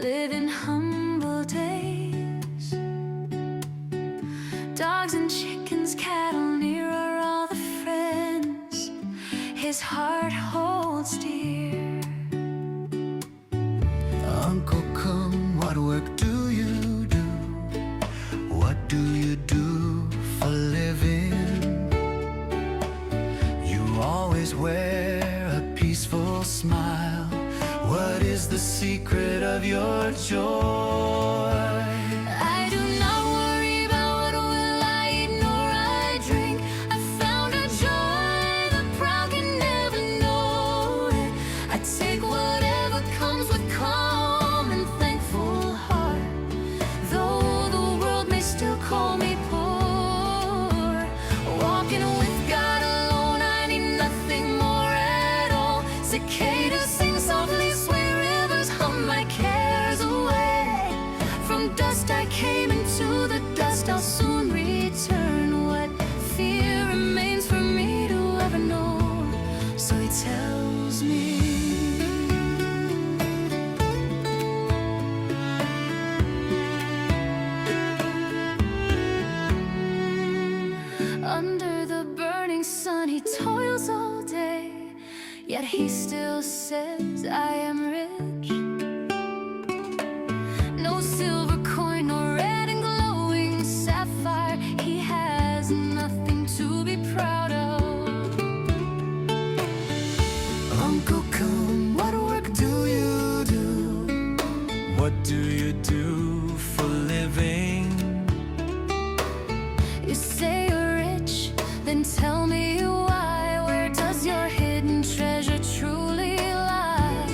live in humble days. Dogs and chickens, cattle near are all the friends his heart holds dear. Uncle, come, what work do you do? What do you do for living? You always wear a peaceful smile. What is the secret of your joy? I do not worry about what will I eat nor I drink. I found a joy the proud can never know it. I take whatever comes with calm and thankful heart. Though the world may still call me poor, walking with God alone, I need nothing more at all. Cicadas sing softly, sway rivers hum my cares away. From dust I came, into the dust I'll soon return. What fear remains for me to ever know? So he tells me. Under the burning sun he toils all day, yet he still says I am rich. No silver coin, nor red and glowing sapphire. He has nothing to be proud of. Uncle, come, what work do you do? What do you do for living? You say you're rich, then tell me why. Where does your hidden treasure truly lie?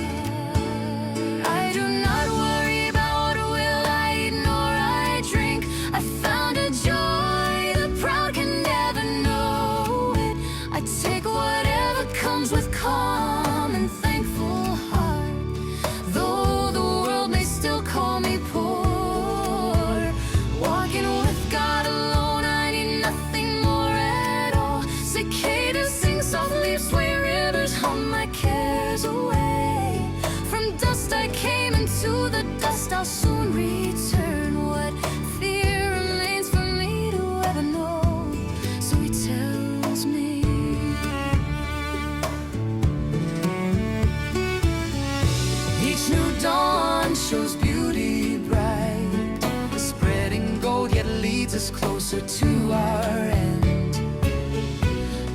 I do not worry about what will I eat nor I drink. I found a joy the proud can never know it. I take whatever comes with calm and thankful heart. Though the world may still call me poor, walking with God alone, I need nothing more at all. Cicadas sing softly, sway rivers hum my cares away. From dust I came, into the dust I'll soon return. What fear remains for me to ever know? So he tells me. Each new dawn shows beauty bright. The spreading gold yet leads us closer to our end.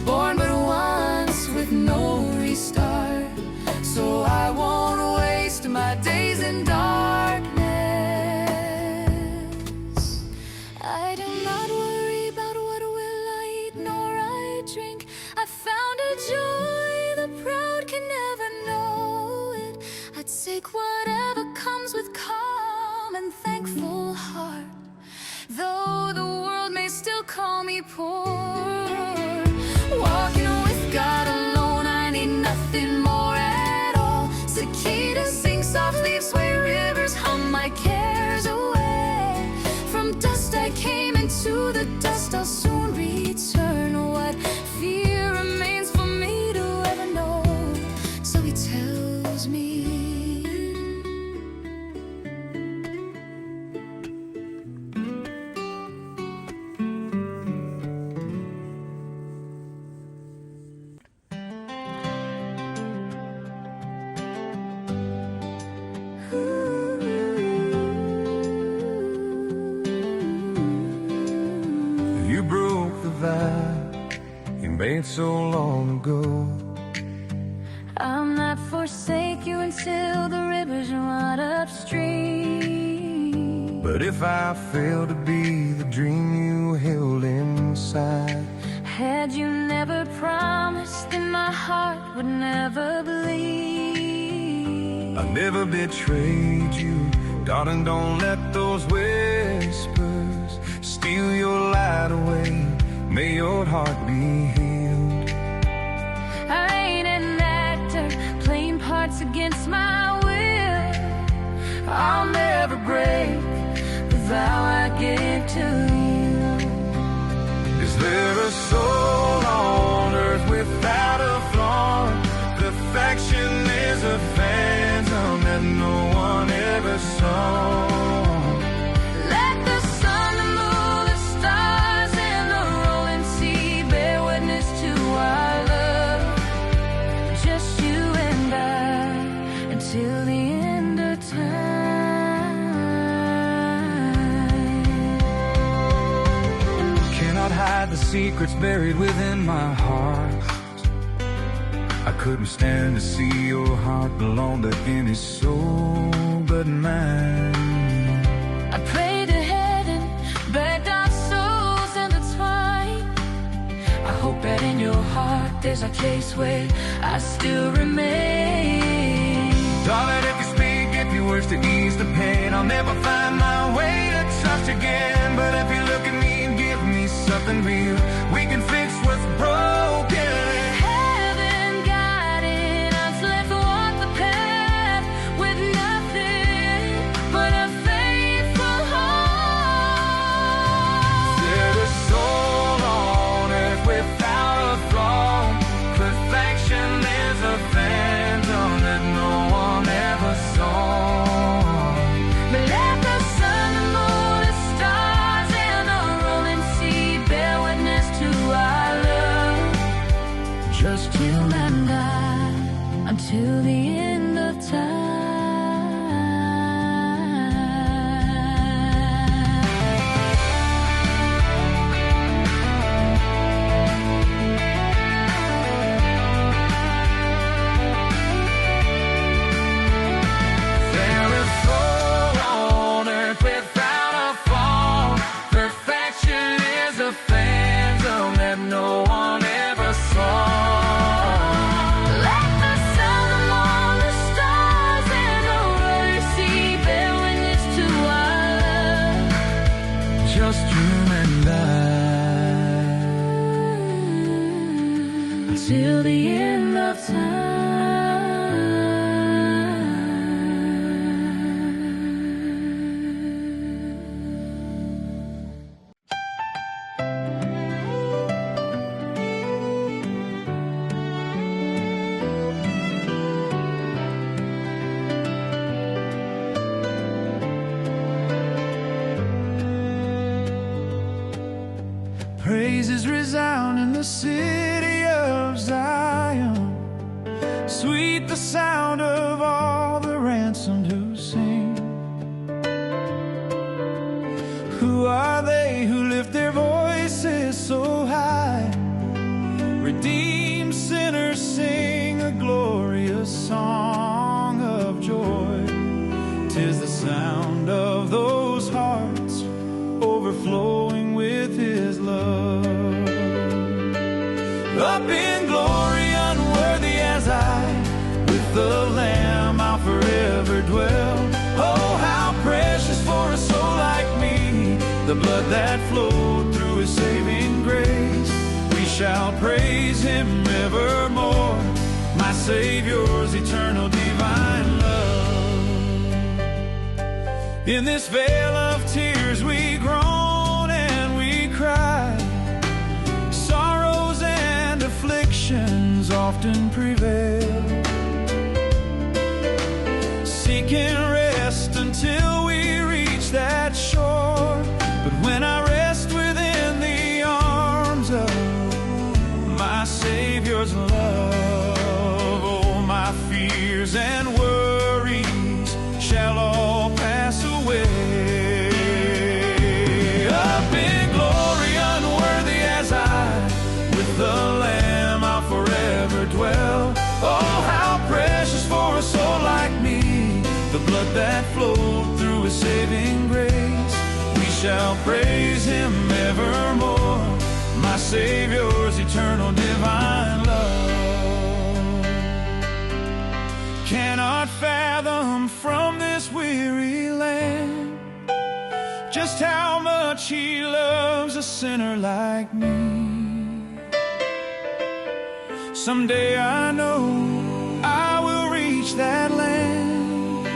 Born but once with no restart, so I won't waste my days in darkness. I do not worry about what will I eat nor I drink. I found a joy the proud can never know it. I take whatever comes with calm and thankful heart. Though the world may still call me poor, walking with God alone, I need nothing more at all. Cicadas sing softly, sway rivers hum my cares away. From dust I came, into the dust I'll soon return. What fear remains for me to ever know? So he tells me. You broke the vow you made so long ago. I'll not forsake you until the rivers run upstream. But if I fail to be the dream you held inside, Had you never promised, then my heart would never bleed. I never betrayed you. Darling, don't let those whispers steal your light away. May your heart be healed. I ain't an actor playing parts against my will. I'll never break the vow I gave to you. Is there a soul on earth without a flaw? Perfection is a phantom that no one ever saw. the secrets buried within my heart. I couldn't stand to see your heart belong to any soul but mine. I pray to heaven, begged our souls intertwine. I hope that in your heart there's a place where I still remain. Darling, if you speak, if you wish to ease the pain, I'll never find my way to trust again. But if you look at me and give me something real, we can fix what's broken. Heaven guiding us, let's walk the path with nothing but a faithful heart. There's a soul on earth without a flaw. Perfection is a phantom that no one ever saw. But let the sun, the moon, the stars, and the rolling sea bear witness to our love. Just you and I, until the end of time. There is soul on earth without a fall. Perfection is a phantom that no one ever saw. Let the sun, the moon, the stars, and the rolling sea bear witness to our love. Just you and I. Till the end of Praises resound in the city of Zion. Sweet the sound of all the ransomed who sing. Who are they who lift their voices so high? Redeemed sinners sing a glorious song of joy. 'Tis the sound of those hearts overflowing with His love. Up in glory, unworthy as I, with the Lamb I'll forever dwell. Oh, how precious for a soul like me, the blood that flowed through His saving grace. We shall praise Him evermore, my Savior's eternal divine love. In this vale of tears we groan and we cry. Sorrows and afflictions often prevail, seeking rest until we reach that shore. But when I rest within the arms of my Savior's love, oh, my fears and worries shall all pass away. Up in glory, unworthy as I, with the Lamb I'll forever dwell. Oh, how precious for a soul like me, the blood that flowed through His saving grace. We shall praise Him evermore, my Savior's eternal divine love. Cannot fathom from this weary land just how much He loves a sinner like me. Someday I know I will reach that land.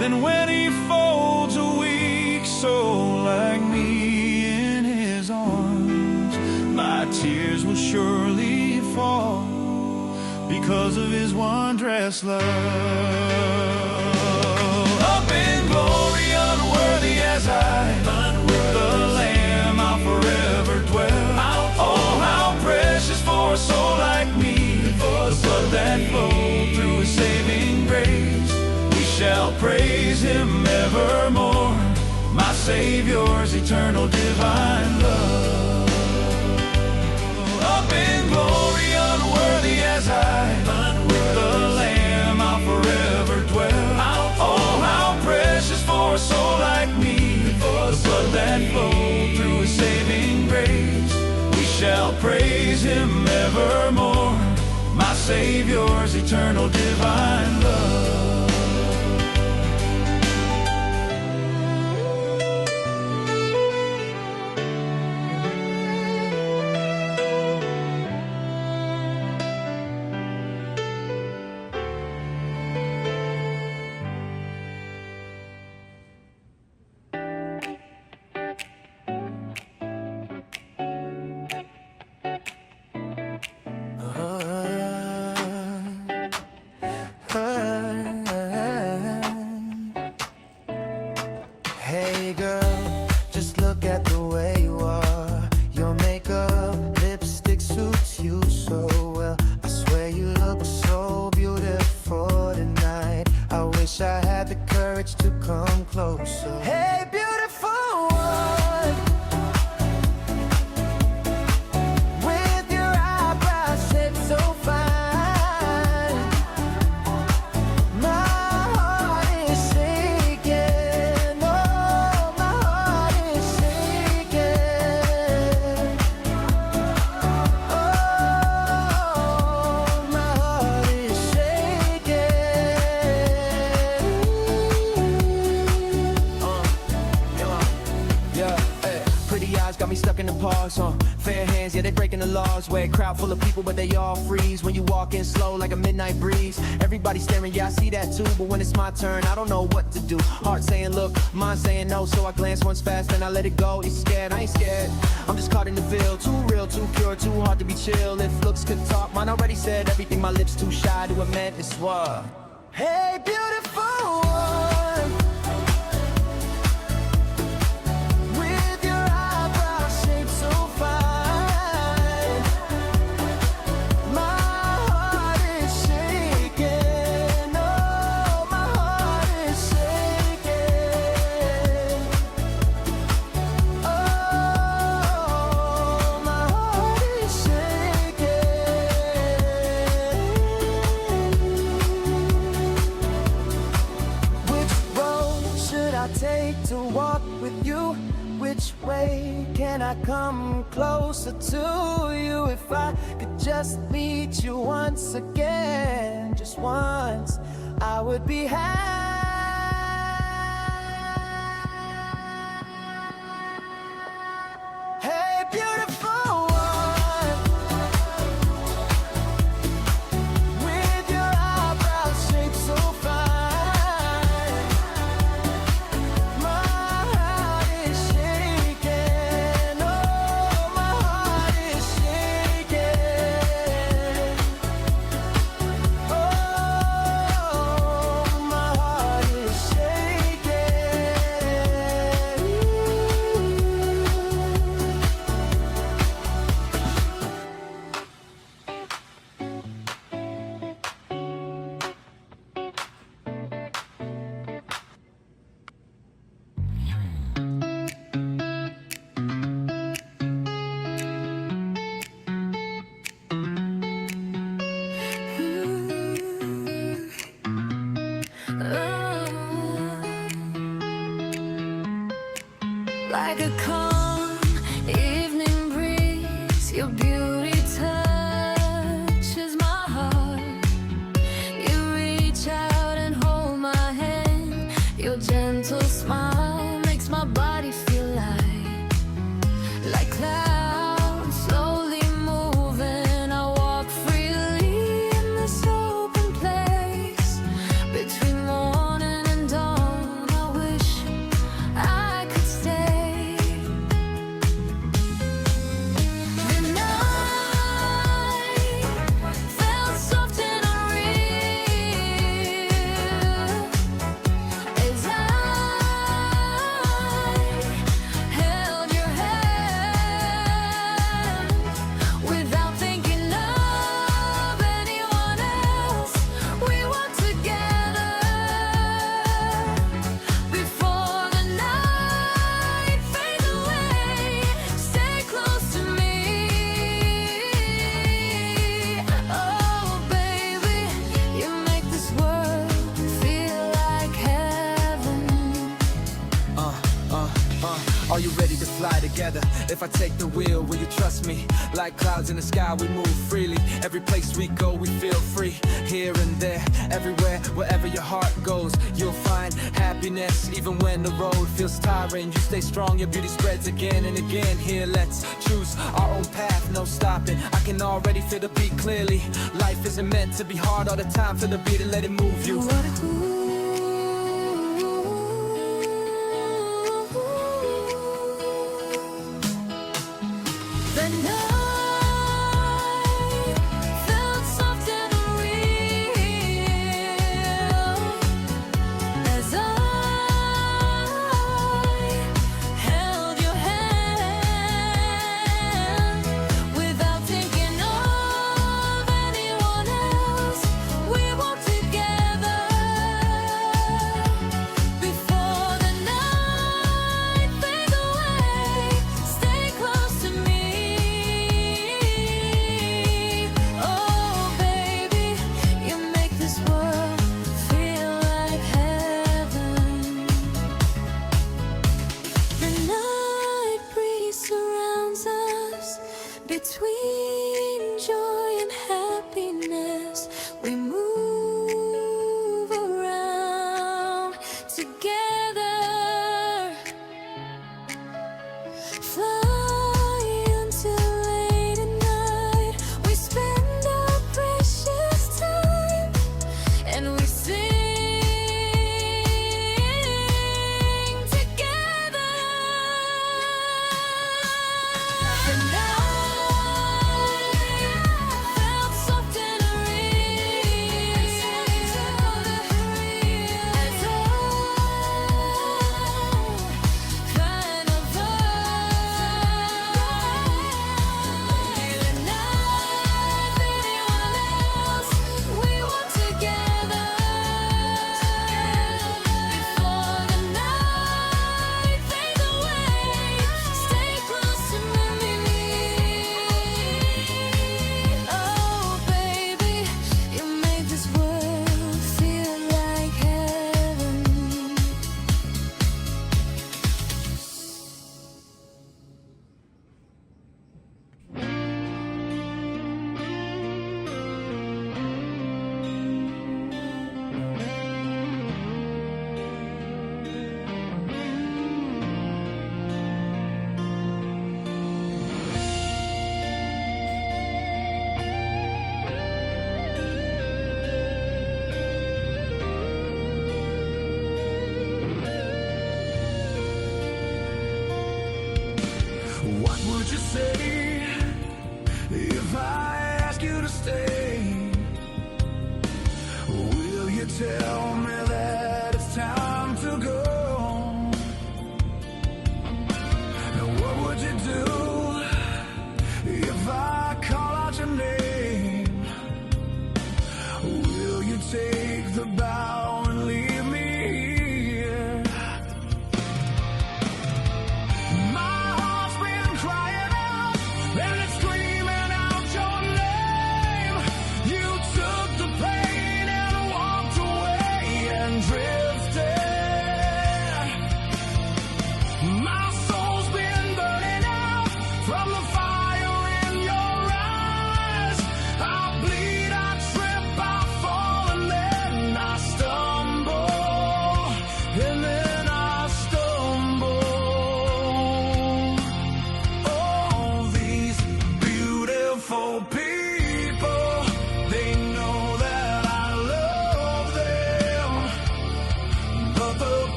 Then when He folds a weak soul like me in His arms, my tears will surely fall because of His wondrous love. Up in glory, unworthy as I, with the Lamb I'll forever dwell. Oh, how precious for a soul like me, the blood that flowed through His saving grace. We shall praise Him evermore, my Savior's eternal divine love. praise him evermore, my Savior's eternal divine love. Hey girl, just look at the way you are. Your makeup, lipstick suits you so well. I swear you look so beautiful tonight. I wish I had the courage to come closer. Hey beautiful one, with your eyebrows shaped so fine, my heart is shaking. Oh, my heart is shaking. Oh, my heart is shaking. Yeah, hey. Pretty eyes got me stuck in the pause, fair hands, yeah, they breaking the laws. Where a crowd full of people, but they all freeze when you walk in slow like a midnight breeze. Everybody staring, yeah, I see that too. But when it's my turn, I don't know what to do. Heart saying look, mind saying no. So I glance once fast, then I let it go. He's scared, I ain't scared. I'm just caught in the field, too real, too pure, too hard to be chill. If looks could talk, mine already said everything. My lips too shy to admit it's what. Hey, beautiful one, with your eyebrows shaped so fine, my heart is shaking. Oh, my heart is shaking. Oh, my heart is shaking. Which road should I take to walk with you? Which way can I come closer to you? If I could just meet you once again, just once, I would be happy. Hey, beautiful one, with your eyebrows shaped so fine, my heart is shaking. Oh, my heart is shaking. Oh, my heart is like a calm evening breeze, your beauty touches my heart. You reach out and hold my hand. Your gentle smile makes my body feel light, like clouds slowly moving. I walk freely in this open place. Between morning and dawn, I wish I could stay. The night felt soft and unreal as I Are you ready to fly together? If I take the wheel, will you trust me? Like clouds in the sky, we move freely. Every place we go, we feel free. Here and there, everywhere, wherever your heart goes, you'll find happiness. Even when the road feels tiring, you stay strong, your beauty spreads again and again. Here, let's choose our own path, no stopping. I can already feel the beat clearly. Life isn't meant to be hard all the time. Feel the beat and let it move you. The night felt soft and real as I held your hand without thinking of anyone else. We walked together before the night fades away. Stay close to me. Between joy and happiness, we move around together. Fly until late at night. We spend our precious time and we sing together. The felt soft and real as I find a feeling not anyone else. We walk together before the night fades away. Stay close to me. Oh, baby, you make this world feel like heaven. What would you say if I ask you to stay? Will you tell me that it's time to go? And what would you do if I call out your name? Will you take the bow and leave me here? My heart's been crying out and it's screaming out your name. You took the pain and walked away.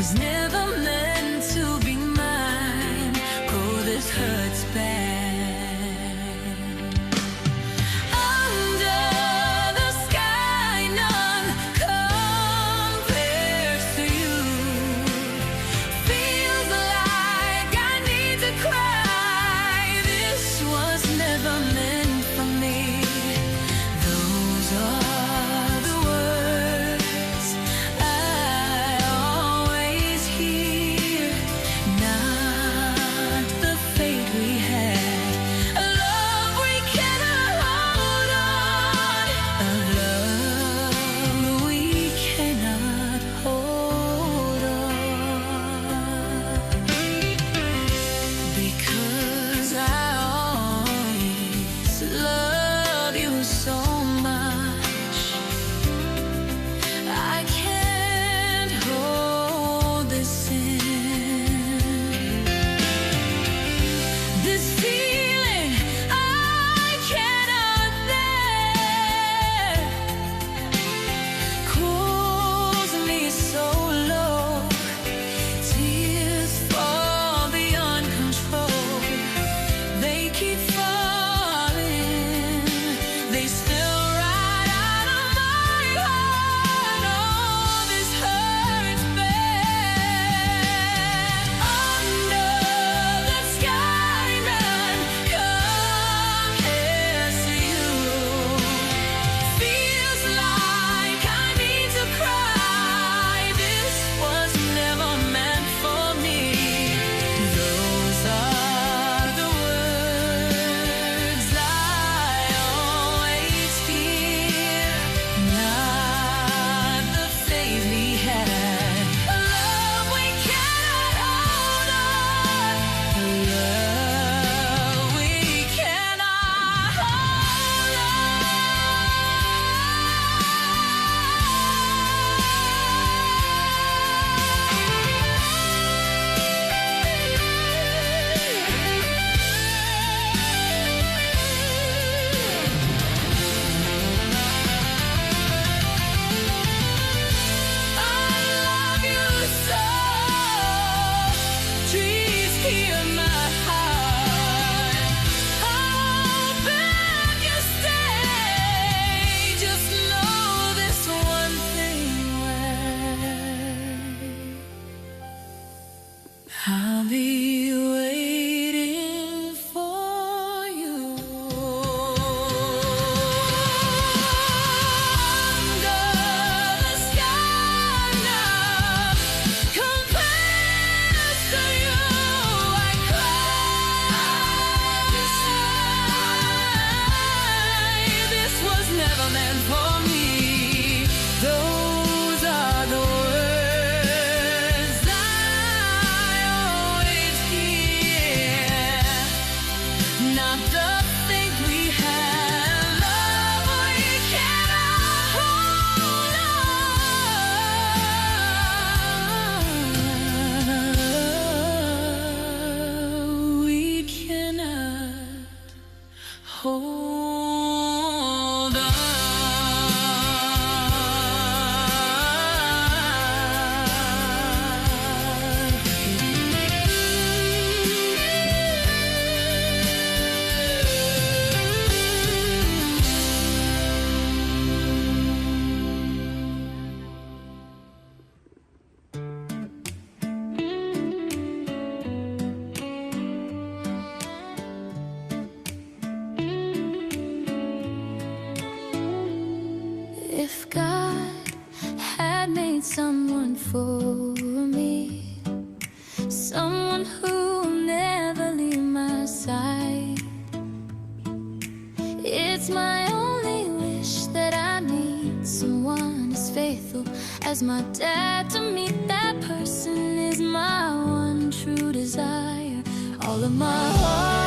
was never meant to be mine. Oh, this hurts bad. Under the sky, none compares to you. Feels like I need to cry. This was never meant for me. Those are the words I always hear, not the fate we had, a love we cannot hold on, a love we cannot hold on, because I always love you so much. I can't hold this in. This feeling I cannot bear cools me so low. Tears fall beyond control. They keep falling. They spill right out of my heart. Oh, this hurts bad. Under the sky, none compares to you. Feels like I need to cry. This was never meant for me. Those are the words I always hear, not the fate we had, a love we cannot hold on, a love we cannot hold I love you so. Please hear my heart. I beg you stay. Just know this one thing well. I'll be waiting for you. Under the sky, none compares to you. I cry. This was never meant for me. Those are the words I always hear, not the thing we had, love we cannot hold on. We cannot hold on. If God had made someone for me, someone who'll never leave my side, it's my only wish that I meet someone as faithful as my dad. To meet that person is my one true desire. All of my heart